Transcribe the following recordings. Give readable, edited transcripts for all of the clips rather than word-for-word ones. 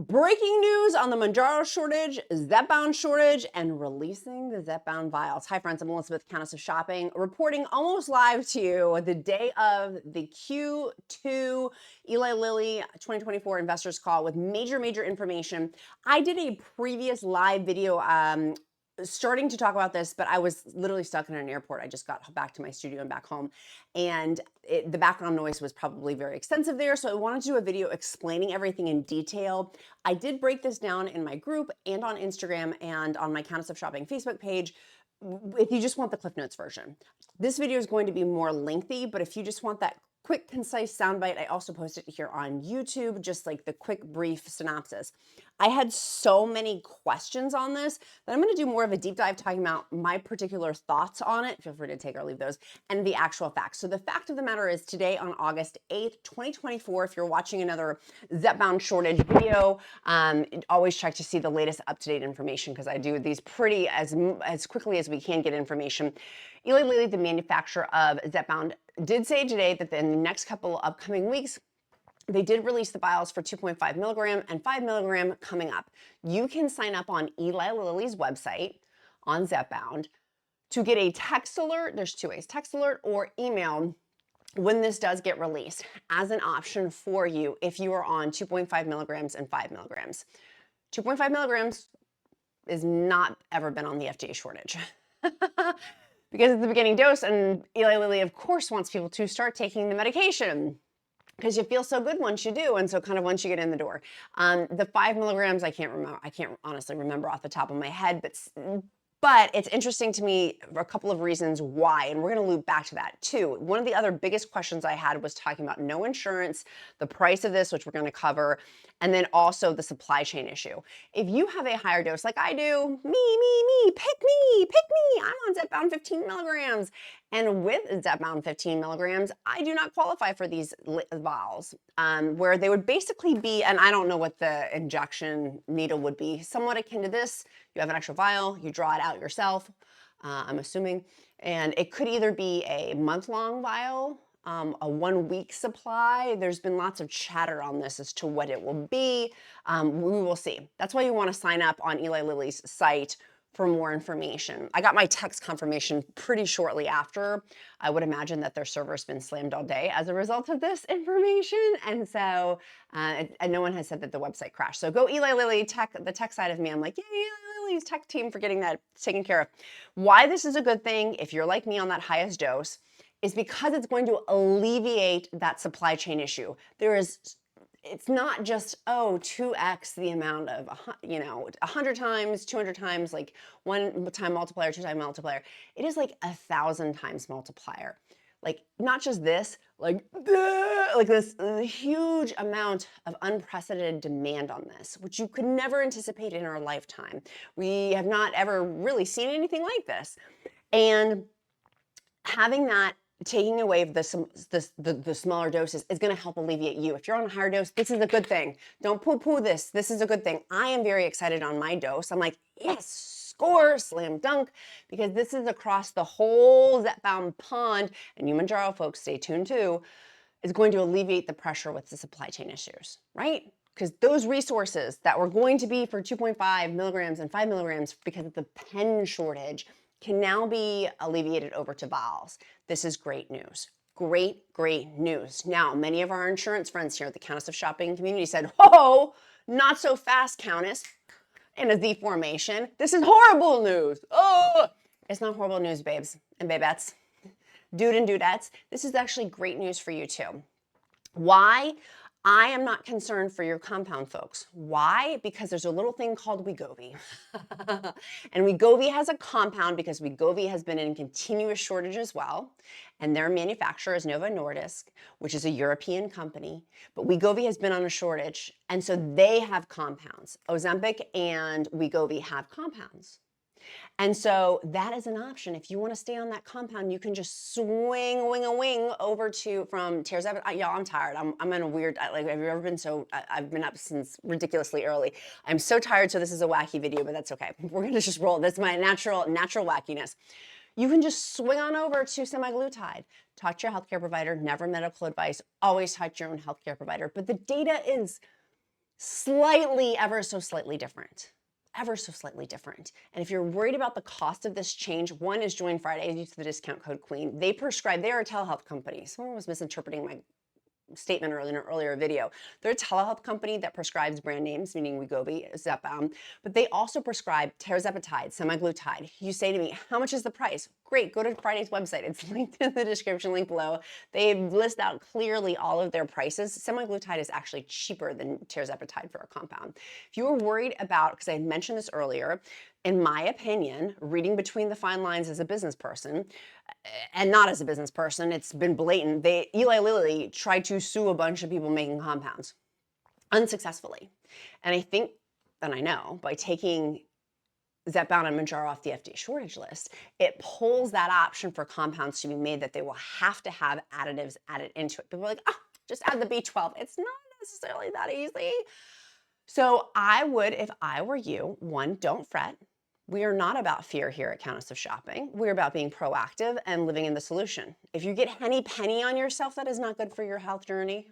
Breaking news on the Mounjaro shortage, ZEPBOUND shortage, and releasing the ZEPBOUND vials. Hi friends, I'm Elizabeth, Countess of Shopping, reporting almost live to you the day of the Q2 Eli Lilly 2024 investors call with major information. I did a previous live video starting to talk about this, but I was literally stuck in an airport. I just got back to my studio and back home, and the background noise was probably very extensive there. So I wanted to do a video explaining everything in detail. I did break this down in my group and on Instagram and on my Countess of Shopping Facebook page. If you just want the Cliff Notes version, this video is going to be more lengthy, but if you just want that quick, concise soundbite, I also posted it here on YouTube, just like the quick, brief synopsis. I had so many questions on this that I'm going to do more of a deep dive talking about my particular thoughts on it. Feel free to take or leave those, and the actual facts. So the fact of the matter is today on August 8th, 2024, if you're watching another ZEPBOUND shortage video, always check to see the latest up-to-date information because I do these pretty as quickly as we can get information. Eli Lilly, the manufacturer of ZEPBOUND, did say today that in the next couple upcoming weeks, they did release the vials for 2.5 milligram and 5 milligram coming up. You can sign up on Eli Lilly's website on ZEPBOUND to get a text alert. There's two ways, text alert or email, when this does get released as an option for you if you are on 2.5 milligrams and 5 milligrams. 2.5 milligrams is not ever been on the FDA shortage. Because it's the beginning dose, and Eli Lilly, of course, wants people to start taking the medication because you feel so good once you do, and so kind of once you get in the door. The 5 milligrams, I can't honestly remember off the top of my head, but it's interesting to me for a couple of reasons why, and we're going to loop back to that too. One of the other biggest questions I had was talking about no insurance, the price of this, which we're going to cover, and then also the supply chain issue. If you have a higher dose like I do, pick me, I'm on ZEPBOUND 15 milligrams. And with ZEPBOUND 15 milligrams, I do not qualify for these vials, where they would basically be, and I don't know what the injection needle would be, somewhat akin to this. You have an extra vial, you draw it out yourself, I'm assuming, and it could either be a month-long vial, a 1 week supply. There's been lots of chatter on this as to what it will be. We will see. That's why you want to sign up on Eli Lilly's site for more information. I got my text confirmation pretty shortly after. I would imagine that their server's been slammed all day as a result of this information. And so, and no one has said that the website crashed. So go Eli Lilly tech, the tech side of me. I'm like, yay, Eli Lilly's tech team for getting that taken care of. Why this is a good thing, if you're like me on that highest dose, is because it's going to alleviate that supply chain issue. It's not just, 2x the amount of, 100 times, 200 times, like 1 time multiplier, 2 time multiplier. It is like 1,000 times multiplier. Like not just this, like this huge amount of unprecedented demand on this, which you could never anticipate in our lifetime. We have not ever really seen anything like this. And having that, taking away the smaller doses is going to help alleviate you. If you're on a higher dose, this is a good thing. Don't poo-poo this. This is a good thing. I am very excited on my dose. I'm like, yes, score, slam dunk, because this is across the whole ZEPBOUND pond, and you Mounjaro folks, stay tuned too, is going to alleviate the pressure with the supply chain issues, right? Because those resources that were going to be for 2.5 milligrams and 5 milligrams because of the pen shortage can now be alleviated over to vials. This is great news. Great news. Now, many of our insurance friends here at the Countess of Shopping community said, whoa, not so fast, Countess, in a Z formation. This is horrible news. Oh, it's not horrible news, babes and babettes, dude and dudettes. This is actually great news for you too. Why? I am not concerned for your compound folks. Why? Because there's a little thing called WEGOVY. And WEGOVY has a compound because WEGOVY has been in continuous shortage as well. And their manufacturer is Novo Nordisk, which is a European company. But WEGOVY has been on a shortage. And so they have compounds. Ozempic and WEGOVY have compounds. And so that is an option. If you want to stay on that compound, you can just swing over from tirzepatide. Y'all, I'm tired. I'm in a weird, like, have you ever been I've been up since ridiculously early. I'm so tired, so this is a wacky video, but that's okay. We're going to just roll. That's my natural wackiness. You can just swing on over to semaglutide. Talk to your healthcare provider, never medical advice. Always talk to your own healthcare provider. But the data is slightly, ever so slightly different. Ever so slightly different. And if you're worried about the cost of this change, one is Join Fridays, use the discount code QUEEN. They are a telehealth company. Someone was misinterpreting my statement earlier in an earlier video. They're a telehealth company that prescribes brand names, meaning WEGOVY, ZEPBOUND, but they also prescribe tirzepatide, semaglutide. You say to me, how much is the price? Great, go to Friday's website. It's linked in the description link below. They list out clearly all of their prices. Semaglutide is actually cheaper than tirzepatide for a compound. If you were worried about, because I mentioned this earlier, in my opinion, reading between the fine lines as a business person, and not as a business person, it's been blatant. Eli Lilly tried to sue a bunch of people making compounds unsuccessfully. And I think, and I know, by taking ZEPBOUND and Mounjaro off the FDA shortage list, it pulls that option for compounds to be made that they will have to have additives added into it. People are like, oh, just add the B12. It's not necessarily that easy. So I would, if I were you, one, don't fret. We are not about fear here at Countess of Shopping. We're about being proactive and living in the solution. If you get henny penny on yourself, that is not good for your health journey.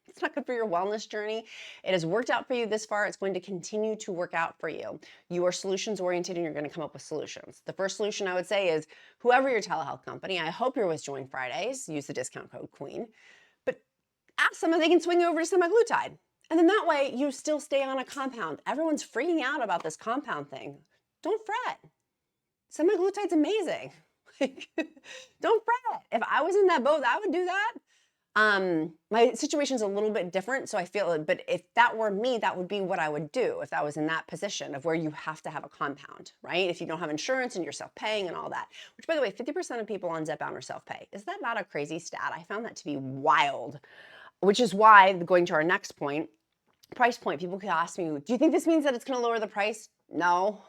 It's not good for your wellness journey. It has worked out for you this far. It's going to continue to work out for you. You are solutions oriented and you're going to come up with solutions. The first solution I would say is whoever your telehealth company, I hope you're with Join Fridays, use the discount code QUEEN, but ask them if they can swing you over to semaglutide. And then that way you still stay on a compound. Everyone's freaking out about this compound thing. Don't fret. Semaglutide's amazing. Don't fret. If I was in that boat, I would do that. My situation's a little bit different, so I feel, but if that were me, that would be what I would do if I was in that position of where you have to have a compound, right? If you don't have insurance and you're self-paying and all that, which by the way, 50% of people on ZEPBOUND are self-pay. Is that not a crazy stat? I found that to be wild, which is why, going to our next point, price point, people could ask me, do you think this means that it's going to lower the price? No.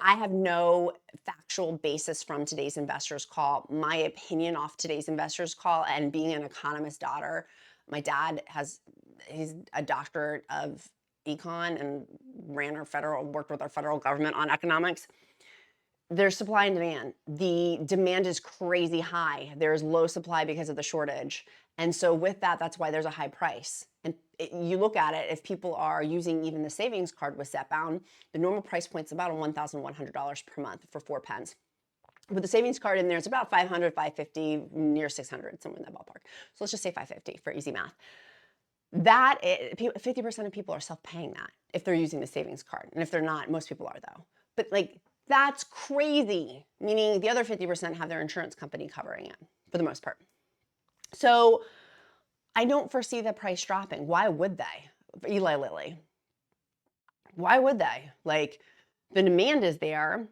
I have no factual basis from today's investors call. My opinion off today's investors call, and being an economist daughter, my dad he's a doctor of econ and worked with our federal government on economics. There's supply and demand. The demand is crazy high. There's low supply because of the shortage. And so with that, that's why there's a high price. And you look at it, if people are using even the savings card with ZEPBOUND, the normal price point's about $1,100 per month for 4 pens. With the savings card in there, it's about $500, $550, near $600, somewhere in that ballpark. So let's just say $550 for easy math. 50% of people are self-paying that if they're using the savings card. And if they're not, most people are though. But like, that's crazy, meaning the other 50% have their insurance company covering it for the most part. So I don't foresee the price dropping. Why would they? Eli Lilly. Why would they? Like, the demand is there.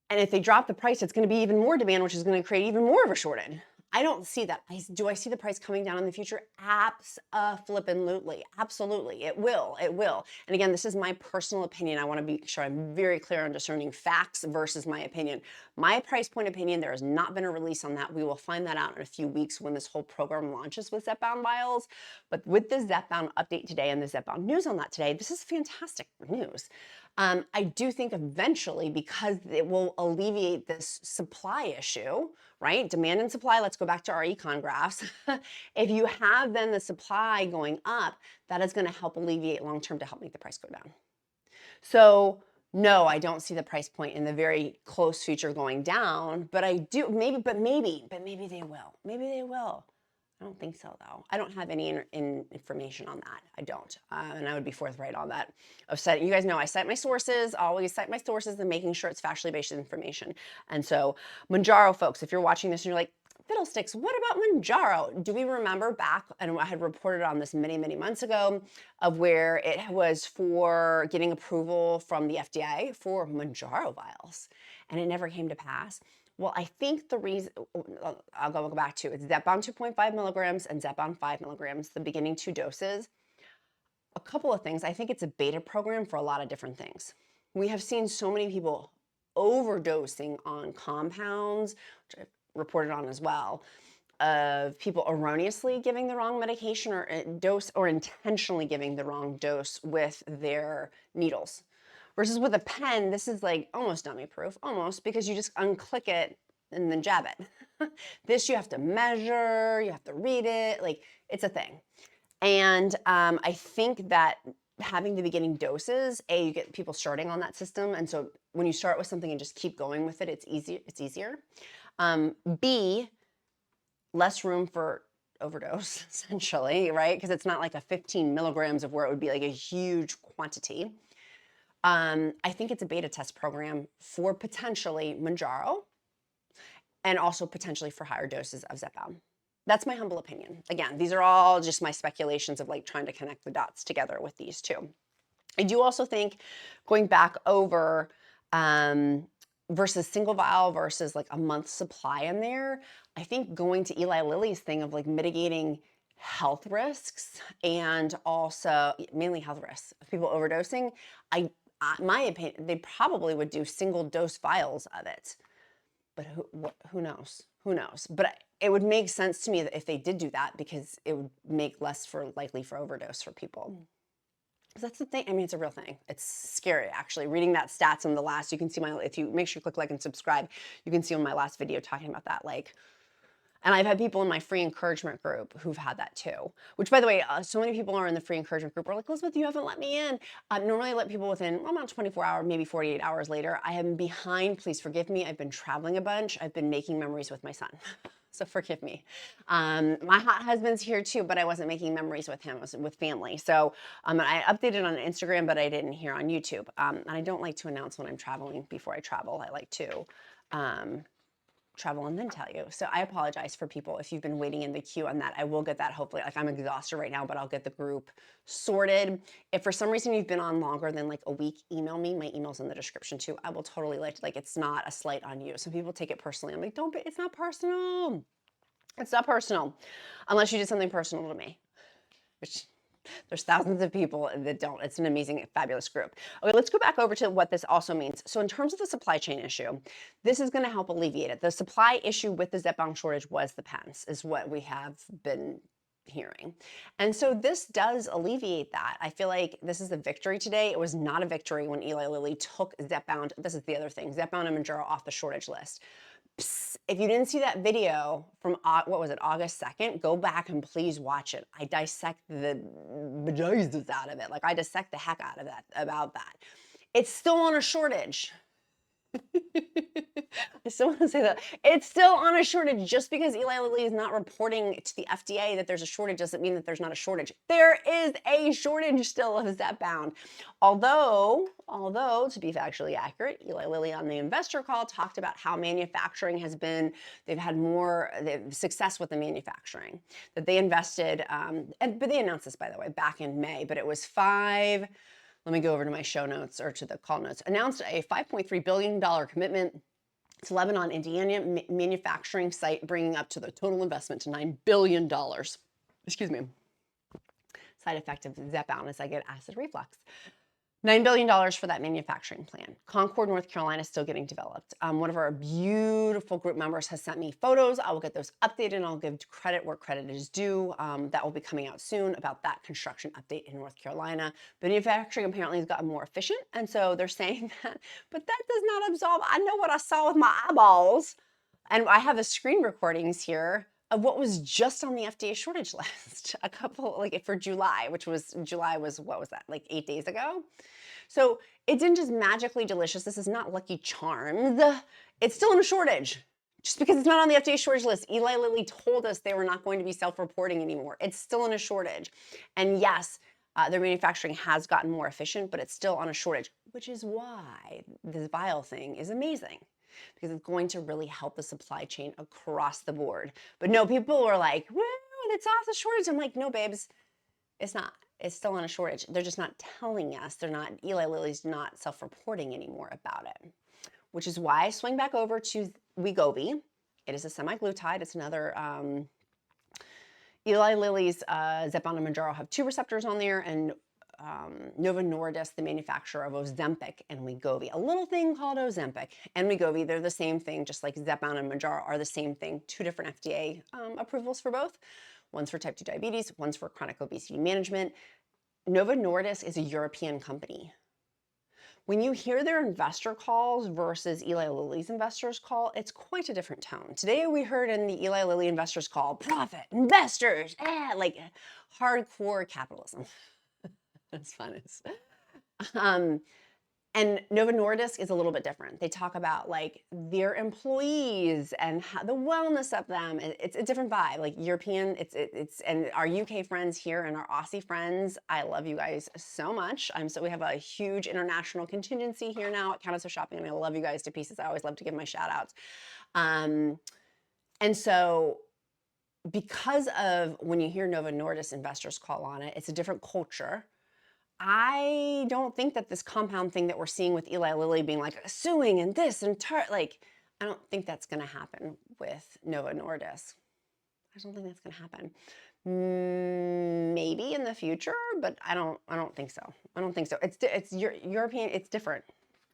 And if they drop the price, it's going to be even more demand, which is going to create even more of a shortage. I don't see that. Do I see the price coming down in the future? Abso-flippin-lutely. Absolutely. It will. It will. And again, this is my personal opinion. I want to be sure I'm very clear on discerning facts versus my opinion. My price point opinion, there has not been a release on that. We will find that out in a few weeks when this whole program launches with ZEPBOUND Vials. But with the ZEPBOUND update today and the ZEPBOUND news on that today, this is fantastic news. I do think eventually, because it will alleviate this supply issue, right? Demand and supply, let's go back to our econ graphs. If you have then the supply going up, that is going to help alleviate long-term to help make the price go down. So no, I don't see the price point in the very close future going down, but I do, maybe they will. Maybe they will. I don't think so, though. I don't have any information on that. I don't. And I would be forthright on that. You guys know I cite my sources, always cite my sources, and making sure it's factually based information. And so Mounjaro, folks, if you're watching this and you're like, fiddlesticks, what about Mounjaro? Do we remember back, and I had reported on this many, many months ago, of where it was for getting approval from the FDA for Mounjaro vials, and it never came to pass? Well, I think the reason, I'll go back to, it's ZEPBOUND 2.5 milligrams and ZEPBOUND 5 milligrams, the beginning 2 doses. A couple of things. I think it's a beta program for a lot of different things. We have seen so many people overdosing on compounds, which I've reported on as well, of people erroneously giving the wrong medication or dose, or intentionally giving the wrong dose with their needles. Versus with a pen, this is like almost dummy proof, almost, because you just unclick it and then jab it. This you have to measure, you have to read it, like it's a thing. And I think that having the beginning doses, A, you get people starting on that system. And so when you start with something and just keep going with it, it's easier. B, less room for overdose, essentially, right? Because it's not like a 15 milligrams of where it would be like a huge quantity. I think it's a beta test program for potentially Mounjaro and also potentially for higher doses of ZEPBOUND. That's my humble opinion. Again, these are all just my speculations of like trying to connect the dots together with these two. I do also think going back over versus single vial versus like a month supply in there, I think going to Eli Lilly's thing of like mitigating health risks and also mainly health risks of people overdosing, my opinion, they probably would do single dose vials of it. But who knows? Who knows? But it would make sense to me that if they did do that, because it would make less likely for overdose for people. Because that's the thing. I mean, it's a real thing. It's scary, actually. Reading that stats on the last, you can see if you make sure you click like and subscribe, you can see on my last video talking about that. Like, and I've had people in my free encouragement group who've had that too, which by the way, so many people are in the free encouragement group are like, Elizabeth, you haven't let me in. Normally I let people within, well, about 24 hours, maybe 48 hours later. I am behind, please forgive me. I've been traveling a bunch. I've been making memories with my son. So forgive me. My hot husband's here too, but I wasn't making memories with him. I was with family. So I updated on Instagram, but I didn't here on YouTube. And I don't like to announce when I'm traveling before I travel. I like to travel and then tell you. So I apologize for people if you've been waiting in the queue on that. I will get that hopefully. Like I'm exhausted right now, but I'll get the group sorted. If for some reason you've been on longer than like a week, email me. My email's in the description too. I will totally like it's not a slight on you. Some people take it personally. I'm like, don't be, it's not personal. It's not personal unless you did something personal to me, which there's thousands of people that don't. It's an amazing, fabulous group. Okay, let's go back over to what this also means. So in terms of the supply chain issue, this is going to help alleviate it. The supply issue with the ZEPBOUND shortage was the pens, is what we have been hearing. And so this does alleviate that. I feel like this is a victory today. It was not a victory when Eli Lilly took ZEPBOUND. This is the other thing, ZEPBOUND and Mounjaro off the shortage list. If you didn't see that video from, what was it, August 2nd, go back and please watch it. I dissect the bejesus out of it. Like I dissect the heck out of that, about that. It's still on a shortage. I still want to say that. It's still on a shortage. Just because Eli Lilly is not reporting to the FDA that there's a shortage doesn't mean that there's not a shortage. There is a shortage still of ZEPBOUND. Although, to be factually accurate, Eli Lilly on the investor call talked about how manufacturing has been, they've had more success with the manufacturing, that they invested, but they announced this, by the way, back in May, but it was let me go over to my show notes or to the call notes. Announced a $5.3 billion commitment to Lebanon, Indiana manufacturing site, bringing up to the total investment to $9 billion. Excuse me. Side effect of ZEPBOUND is I get acid reflux. $9 billion for that manufacturing plant. Concord, North Carolina is still getting developed. One of our beautiful group members has sent me photos. I will get those updated and I'll give credit where credit is due. That will be coming out soon about that construction update in North Carolina. Manufacturing apparently has gotten more efficient. And so they're saying that, but that does not absolve. I know what I saw with my eyeballs. And I have the screen recordings here of what was just on the FDA shortage list a couple, like for July, what was that, like 8 days ago? So it didn't just magically delicious. This is not Lucky Charms. It's still in a shortage. Just because it's not on the FDA shortage list, Eli Lilly told us they were not going to be self-reporting anymore. It's still in a shortage. And yes, their manufacturing has gotten more efficient, but it's still on a shortage, which is why this vial thing is amazing, because it's going to really help the supply chain across the board. But no, people are like, well, it's off the shortage. I'm like, no, babes, it's not. It's still on a shortage. They're just not telling us. Eli Lilly's not self-reporting anymore about it, which is why I swing back over to WEGOVY. It is a semaglutide. It's another, Eli Lilly's ZEPBOUND and Mounjaro have 2 receptors on there, and Novo Nordisk, the manufacturer of Ozempic and WEGOVY, a little thing called Ozempic and WEGOVY, they're the same thing, just like ZEPBOUND and Mounjaro are the same thing. 2 different FDA approvals for both. One's for type 2 diabetes, one's for chronic obesity management. Novo Nordisk is a European company, When you hear their investor calls versus Eli Lilly's investors call, it's quite a different tone. Today we heard in the Eli Lilly investors call, profit, investors, like hardcore capitalism. That's fun. And Novo Nordisk is a little bit different. They talk about like their employees and how, the wellness of them. It's a different vibe. Like European, and our UK friends here and our Aussie friends, I love you guys so much. We have a huge international contingency here now at Countess of Shopping, and I love you guys to pieces. I always love to give my shout outs. And so because of when you hear Novo Nordisk investors call on it, it's a different culture. I don't think that this compound thing that we're seeing with Eli Lilly being like suing and this and like, I don't think that's going to happen with Novo Nordisk. I don't think that's going to happen. Maybe in the future, but I don't think so. I don't think so. It's European. It's different.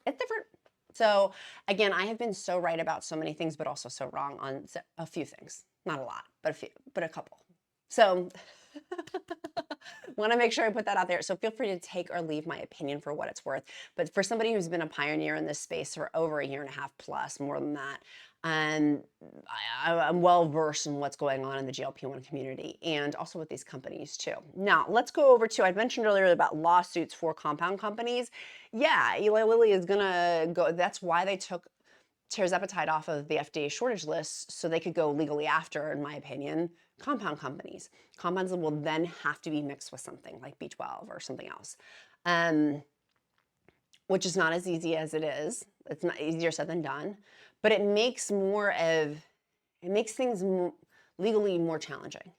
It's different. So again, I have been so right about so many things, but also so wrong on a few things. Not a lot, but a couple. So want to make sure I put that out there. So feel free to take or leave my opinion for what it's worth. But for somebody who's been a pioneer in this space for over a year and a half plus, more than that, and I'm well versed in what's going on in the GLP-1 community and also with these companies too. Now let's go over to, I mentioned earlier about lawsuits for compound companies. Yeah, Eli Lilly is gonna go, that's why they took tirzepatide off of the FDA shortage list, so they could go legally after, in my opinion, compound companies. Compounds will then have to be mixed with something like B12 or something else, which is not as easy as it is. It's not easier said than done, but it makes things legally more challenging.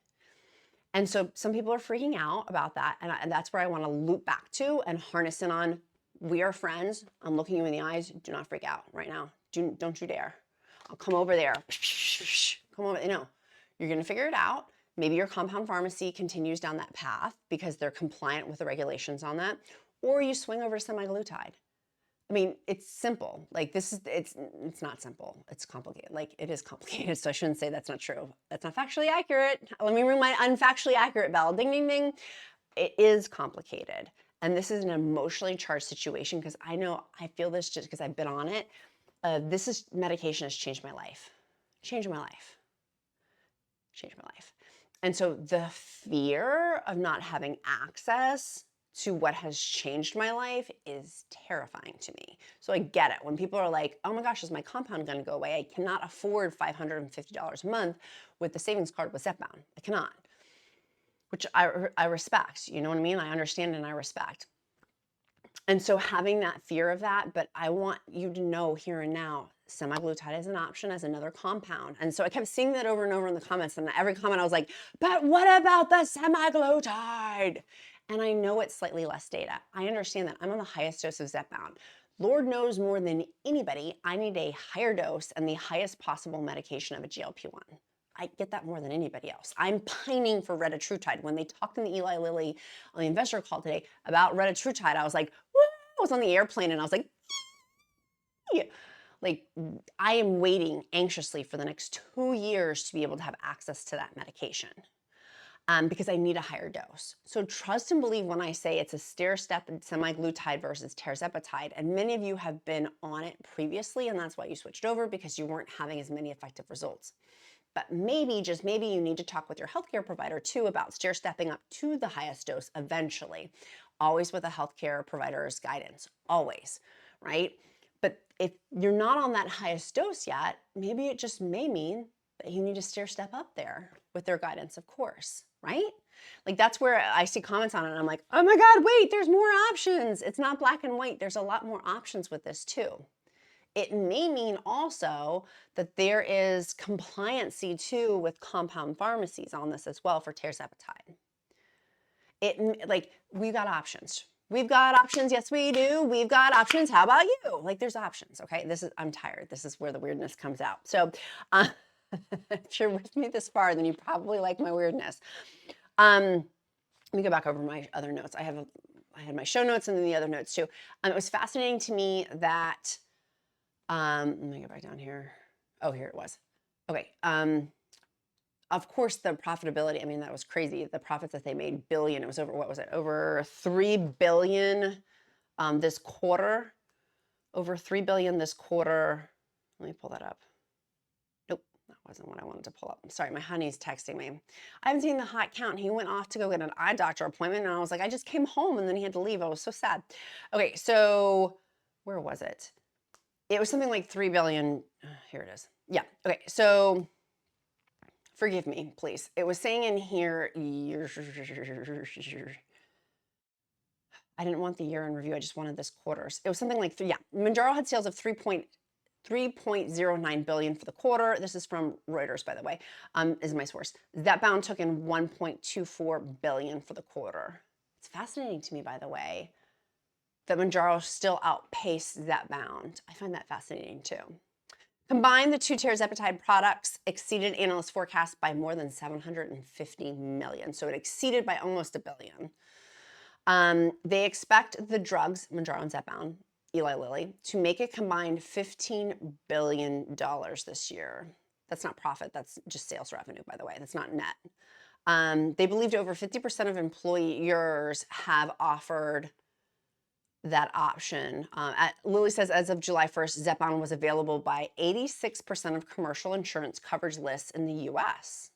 And so some people are freaking out about that, and that's where I want to loop back to and harness in on, we are friends. I'm looking you in the eyes. Do not freak out right now. Don't you dare. I'll come over there. Come over. No, you're going to figure it out. Maybe your compound pharmacy continues down that path because they're compliant with the regulations on that, or you swing over to semaglutide. I mean, it's simple. Like it's not simple. It's complicated. Like it is complicated. So I shouldn't say that's not true. That's not factually accurate. Let me ring my unfactually accurate bell. Ding, ding, ding. It is complicated. And this is an emotionally charged situation because I feel this just because I've been on it. Medication has changed my life. Changed my life. And so the fear of not having access to what has changed my life is terrifying to me. So I get it. When people are like, oh my gosh, is my compound going to go away? I cannot afford $550 a month with the savings card with ZEPBOUND. I cannot. Which I respect, you know what I mean? I understand and I respect. And so having that fear of that, but I want you to know here and now, semaglutide is an option as another compound. And so I kept seeing that over and over in the comments, and every comment I was like, but what about the semaglutide? And I know it's slightly less data. I understand that. I'm on the highest dose of ZEPBOUND. Lord knows more than anybody, I need a higher dose and the highest possible medication of a GLP-1. I get that more than anybody else. I'm pining for retatrutide. When they talked in the Eli Lilly on the investor call today about retatrutide, I was like, woo! I was on the airplane and I was like, yeah. Like, I am waiting anxiously for the next 2 years to be able to have access to that medication because I need a higher dose. So trust and believe when I say it's a stair-step semaglutide versus tirzepatide, and many of you have been on it previously, and that's why you switched over because you weren't having as many effective results. But maybe, just maybe, you need to talk with your healthcare provider too about stair-stepping up to the highest dose eventually, always with a healthcare provider's guidance, always, right? But if you're not on that highest dose yet, maybe it just may mean that you need to stair-step up there with their guidance, of course, right? Like that's where I see comments on it and I'm like, oh my God, wait, there's more options. It's not black and white. There's a lot more options with this too. It may mean also that there is compliancy too with compound pharmacies on this as well for tirzepatide. We've got options. We've got options. Yes, we do. We've got options. How about you? Like there's options. Okay. I'm tired. This is where the weirdness comes out. So if you're with me this far, then you probably like my weirdness. Let me go back over my other notes. I had my show notes and then the other notes too. It was fascinating to me that, let me go back down here. Oh, here it was. Okay. Of course, the profitability, I mean, that was crazy. The profits that they made, billion, it was over, what was it? Over 3 billion this quarter. over 3 billion this quarter. Let me pull that up. Nope, that wasn't what I wanted to pull up. Sorry, my honey's texting me. I haven't seen the hot count. He went off to go get an eye doctor appointment, and I was like, I just came home, and then he had to leave. I was so sad. Okay, so where was it? It was something like 3 billion. Here it is. Yeah, okay, so forgive me, please. It was saying in here, I didn't want the year in review. I just wanted this quarter's. It was something like, yeah, Mounjaro had sales of 3.09 billion for the quarter. This is from Reuters, by the way, is my source. ZEPBOUND took in 1.24 billion for the quarter. It's fascinating to me, by the way, that Mounjaro still outpaced ZEPBOUND. I find that fascinating too. Combined, the two tirzepatide products exceeded analyst forecasts by more than 750 million. So it exceeded by almost $1 billion. They expect the drugs, Mounjaro and ZEPBOUND, Eli Lilly, to make a combined $15 billion this year. That's not profit, that's just sales revenue, by the way. That's not net. They believed over 50% of employers have offered that option. Lilly says as of July 1st, ZEPBOUND was available by 86% of commercial insurance coverage lists in the US.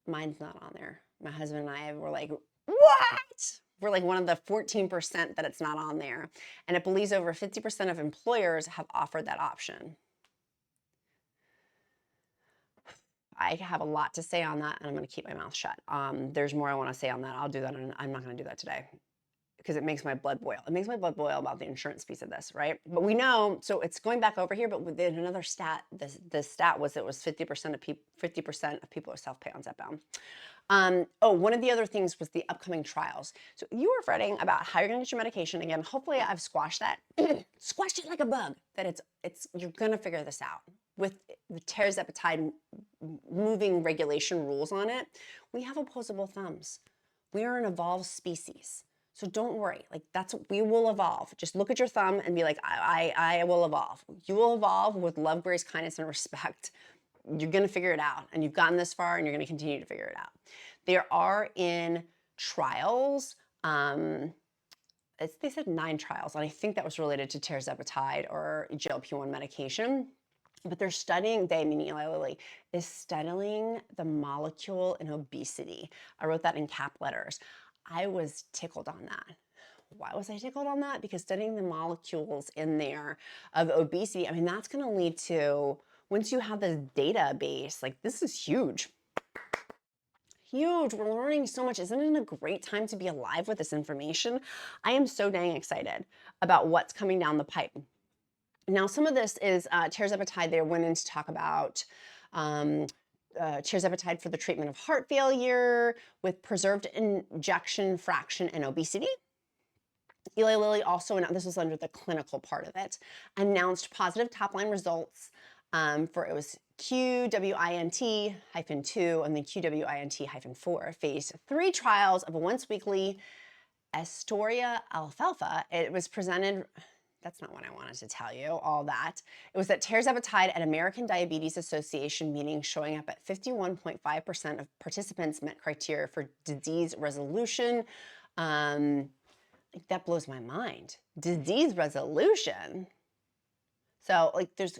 Mine's not on there. My husband and I were like, what? We're like one of the 14% that it's not on there. And it believes over 50% of employers have offered that option. I have a lot to say on that, and I'm going to keep my mouth shut. There's more I want to say on that. I'll do that, and I'm not going to do that today because it makes my blood boil. It makes my blood boil about the insurance piece of this, right? But we know, so it's going back over here, but within another stat, the stat was it was 50% of people are self-pay on ZEPBOUND. Oh, one of the other things was the upcoming trials. So you were fretting about how you're gonna get your medication. Again, hopefully I've squashed that, squashed it like a bug, that you're gonna figure this out. With the tirzepatide moving regulation rules on it, we have opposable thumbs. We are an evolved species. So don't worry, like we will evolve. Just look at your thumb and be like, I will evolve. You will evolve with love, grace, kindness, and respect. You're gonna figure it out, and you've gotten this far, and you're gonna continue to figure it out. There are in trials, they said 9 trials, and I think that was related to tirzepatide or GLP-1 medication. But they're studying, they meaning Eli Lilly, is studying the molecule in obesity. I wrote that in cap letters. I was tickled on that. Why was I tickled on that? Because studying the molecules in there of obesity, I mean, that's gonna lead to, once you have this database, like this is huge. Huge, we're learning so much. Isn't it a great time to be alive with this information? I am so dang excited about what's coming down the pipe. Now, some of this is tirzepatide. They went in to talk about tirzepatide for the treatment of heart failure with preserved ejection fraction and obesity. Eli Lilly also, and this was under the clinical part of it, announced positive top-line results for it was QWINT-2 and then QWINT-4 phase 3 trials of a once-weekly Astoria alfalfa. It was presented. That's not what I wanted to tell you, all that. It was at tirzepatide at American Diabetes Association meeting showing up at 51.5% of participants met criteria for disease resolution. That blows my mind. Disease resolution. So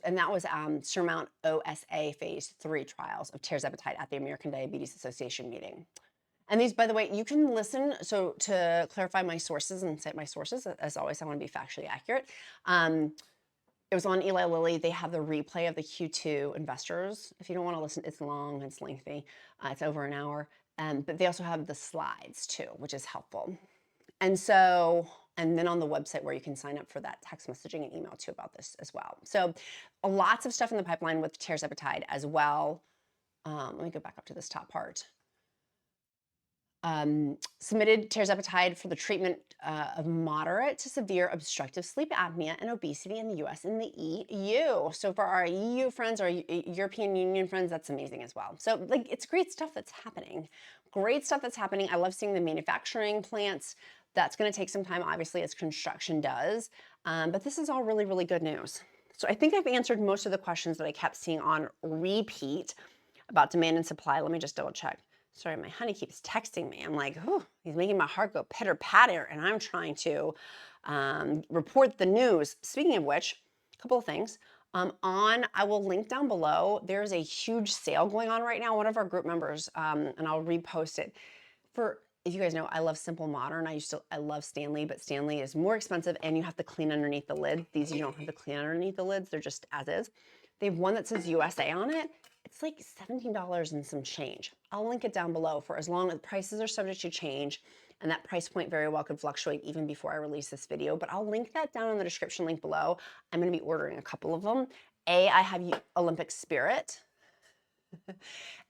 and that was Surmount OSA phase 3 trials of tirzepatide at the American Diabetes Association meeting. And these, by the way, you can listen. So to clarify my sources and cite my sources, as always, I want to be factually accurate. It was on Eli Lilly. They have the replay of the Q2 investors. If you don't want to listen, it's long, it's lengthy. It's over an hour. But they also have the slides too, which is helpful. And then on the website where you can sign up for that text messaging and email too about this as well. So lots of stuff in the pipeline with tirzepatide as well. Let me go back up to this top part. Submitted tirzepatide for the treatment of moderate to severe obstructive sleep apnea and obesity in the US and the EU. So for our EU friends, our European Union friends, that's amazing as well. So it's great stuff that's happening. Great stuff that's happening. I love seeing the manufacturing plants. That's going to take some time, obviously, as construction does. But this is all really, really good news. So I think I've answered most of the questions that I kept seeing on repeat about demand and supply. Let me just double check. Sorry, my honey keeps texting me. I'm like, oh, he's making my heart go pitter patter, and I'm trying to report the news. Speaking of which, a couple of things. I will link down below. There's a huge sale going on right now. One of our group members, and I'll repost it. If you guys know, I love Simple Modern. I love Stanley, but Stanley is more expensive, and you have to clean underneath the lid. These you don't have to clean underneath the lids. They're just as is. They have one that says USA on it. It's like $17 and some change. I'll link it down below for as long as prices are subject to change, and that price point very well could fluctuate even before I release this video, but I'll link that down in the description link below. I'm gonna be ordering a couple of them. A, I have Olympic Spirit,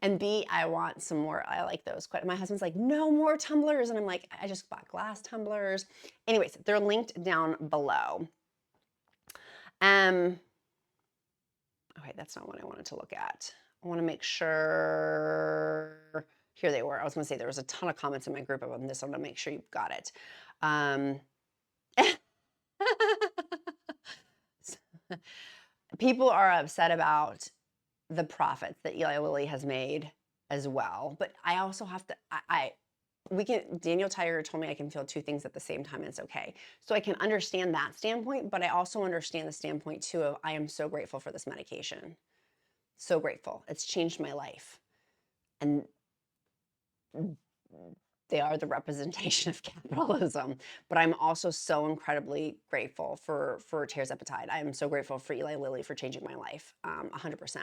and B, I want some more. I like those quite. My husband's like, no more tumblers, and I'm like, I just bought glass tumblers. Anyways, they're linked down below. Okay, that's not what I wanted to look at. I want to make sure. Here they were. I was going to say there was a ton of comments in my group about this. I want to make sure you've got it. People are upset about the profits that Eli Lilly has made as well. But I also have to, Daniel Tiger told me I can feel two things at the same time and it's okay. So I can understand that standpoint, but I also understand the standpoint too of I am so grateful for this medication. So grateful. It's changed my life. And they are the representation of capitalism, but I'm also so incredibly grateful for tirzepatide. I am so grateful for Eli Lilly for changing my life, 100%.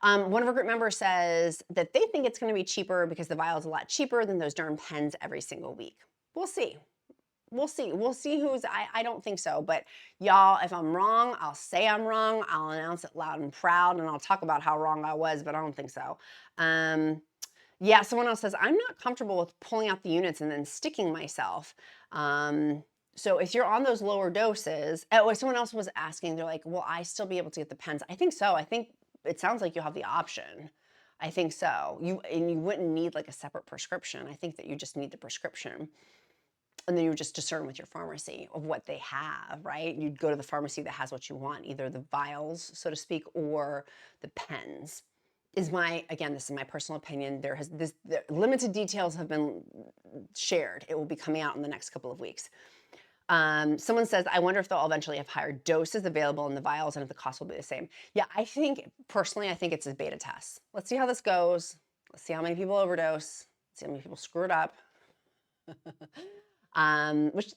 One of our group members says that they think it's going to be cheaper because the vial is a lot cheaper than those darn pens every single week. We'll see. We'll see. We'll see who's, I don't think so, but y'all, if I'm wrong, I'll say I'm wrong. I'll announce it loud and proud, and I'll talk about how wrong I was, but I don't think so. Yeah, someone else says, I'm not comfortable with pulling out the units and then sticking myself. So if you're on those lower doses, someone else was asking, they're like, will I still be able to get the pens? I think so. I think it sounds like you'll have the option. I think so. You wouldn't need like a separate prescription. I think that you just need the prescription. And then you just discern with your pharmacy of what they have, right? You'd go to the pharmacy that has what you want, either the vials, so to speak, or the pens. Again, this is my personal opinion. The limited details have been shared. It will be coming out in the next couple of weeks. Someone says, I wonder if they'll eventually have higher doses available in the vials and if the cost will be the same. Yeah, personally, I think it's a beta test. Let's see how this goes. Let's see how many people overdose. Let's see how many people screw it up. Which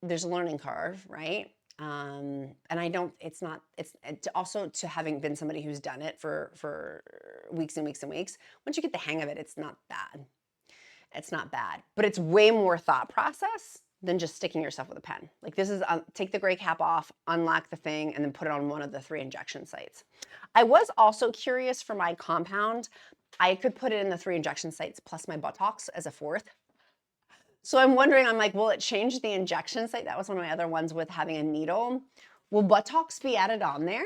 there's a learning curve, right? And it's also to having been somebody who's done it for weeks and weeks and weeks. Once you get the hang of it, it's not bad. It's not bad, but it's way more thought process than just sticking yourself with a pen. Like this is, take the gray cap off, unlock the thing, and then put it on one of the 3 injection sites. I was also curious for my compound. I could put it in the 3 injection sites plus my buttocks as a 4th. So I'm wondering, I'm like, will it change the injection site? That was one of my other ones with having a needle. Will buttocks be added on there?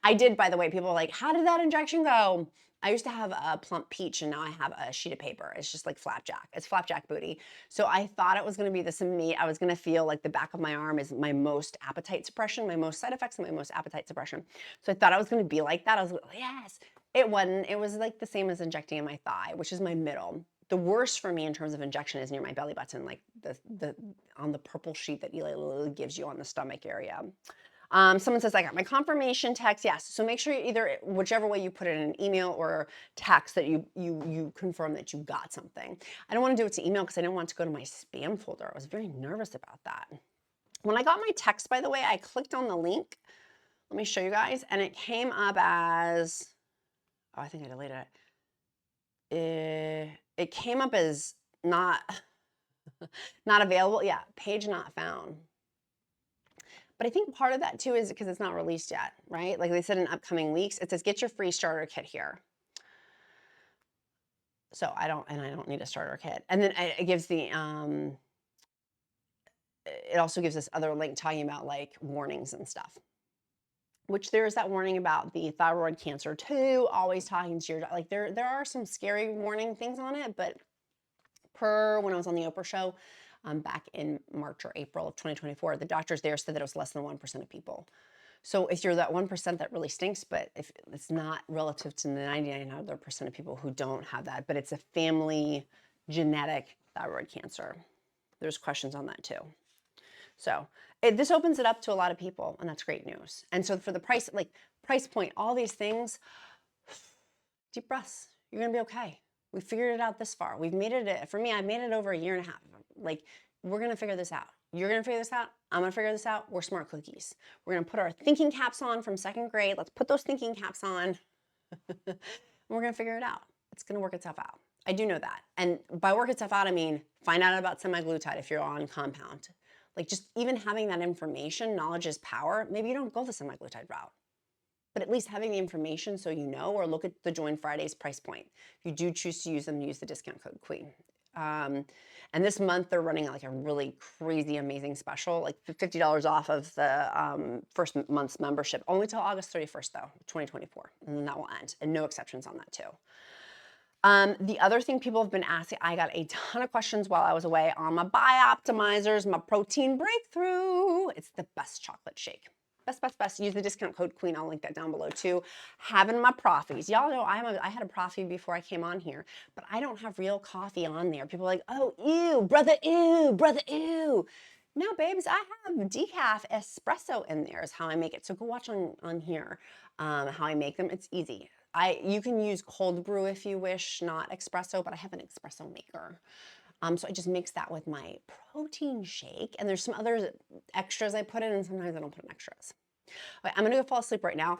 I did, by the way, people are like, how did that injection go? I used to have a plump peach and now I have a sheet of paper. It's just like flapjack. It's flapjack booty. So I thought it was going to be this meat. I was going to feel like the back of my arm is my most appetite suppression, my most side effects and my most appetite suppression. So I thought I was going to be like that. I was like, yes. It wasn't. It was like the same as injecting in my thigh, which is my middle. The worst for me in terms of injection is near my belly button, like on the purple sheet that Eli Lilly gives you on the stomach area. Someone says, I got my confirmation text. Yes. So make sure whichever way you put it in an email or text that you confirm that you got something. I don't want to do it to email because I didn't want it to go to my spam folder. I was very nervous about that. When I got my text, by the way, I clicked on the link. Let me show you guys. And it came up as, oh, I think I deleted it. It came up as not available. Yeah, page not found. But I think part of that too is because it's not released yet, right? Like they said in upcoming weeks, it says get your free starter kit here. So I don't need a starter kit. And then it gives it also gives this other link talking about like warnings and stuff. Which there's that warning about the thyroid cancer too, always talking to your, like there are some scary warning things on it, but when I was on the Oprah show back in March or April of 2024, the doctors there said that it was less than 1% of people. So if you're that 1% that really stinks, but if it's not relative to the 99 other percent of people who don't have that, but it's a family genetic thyroid cancer. There's questions on that too. So this opens it up to a lot of people, and that's great news. And so for the price, like price point, all these things, deep breaths, you're gonna be okay. We figured it out this far. We've made it, for me, I've made it over a year and a half. Like, we're gonna figure this out. You're gonna figure this out. I'm gonna figure this out. We're smart cookies. We're gonna put our thinking caps on from 2nd grade. Let's put those thinking caps on. And we're gonna figure it out. It's gonna work itself out. I do know that. And by work itself out, I mean, find out about semaglutide if you're on compound. Like, just even having that information, knowledge is power. Maybe you don't go the semaglutide route, but at least having the information so you know, or look at the Join Fridays price point. If you do choose to use them, use the discount code QUEEN. And this month they're running like a really crazy, amazing special, like $50 off of the first month's membership, only till August 31st though, 2024, and then that will end, and no exceptions on that too. The other thing people have been asking, I got a ton of questions while I was away on my Bioptimizers, my protein breakthrough. It's the best chocolate shake. Best. Use the discount code QUEEN. I'll link that down below too. Having my proffies. Y'all know I had a proffie before I came on here, but I don't have real coffee on there. People are like, oh, ew, brother, ew. No, babes, I have decaf espresso in there is how I make it. So go watch on here how I make them. It's easy. You can use cold brew if you wish, not espresso, but I have an espresso maker. So I just mix that with my protein shake. And there's some other extras I put in, and sometimes I don't put in extras. All right, I'm gonna go fall asleep right now.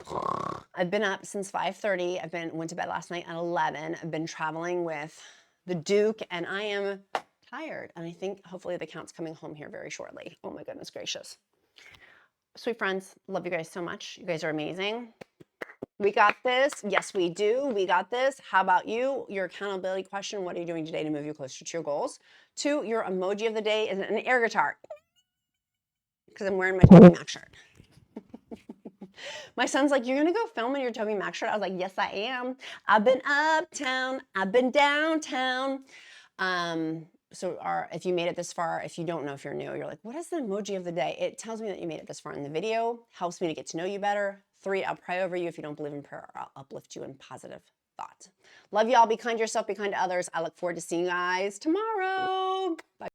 I've been up since 5:30. Went to bed last night at 11. I've been traveling with the Duke, and I am tired. And I think hopefully the Count's coming home here very shortly. Oh my goodness gracious. Sweet friends, love you guys so much. You guys are amazing. We got this. Yes, we do. We got this. How about you? Your accountability question, what are you doing today to move you closer to your goals? 2, your emoji of the day is an air guitar, because I'm wearing my Toby Mac shirt. My son's like, you're going to go film in your Toby Mac shirt? I was like, yes, I am. I've been uptown. I've been downtown. If you made it this far, if you don't know, if you're new, you're like, what is the emoji of the day? It tells me that you made it this far in the video, helps me to get to know you better. 3, I'll pray over you. If you don't believe in prayer, I'll uplift you in positive thought. Love y'all. Be kind to yourself. Be kind to others. I look forward to seeing you guys tomorrow. Bye.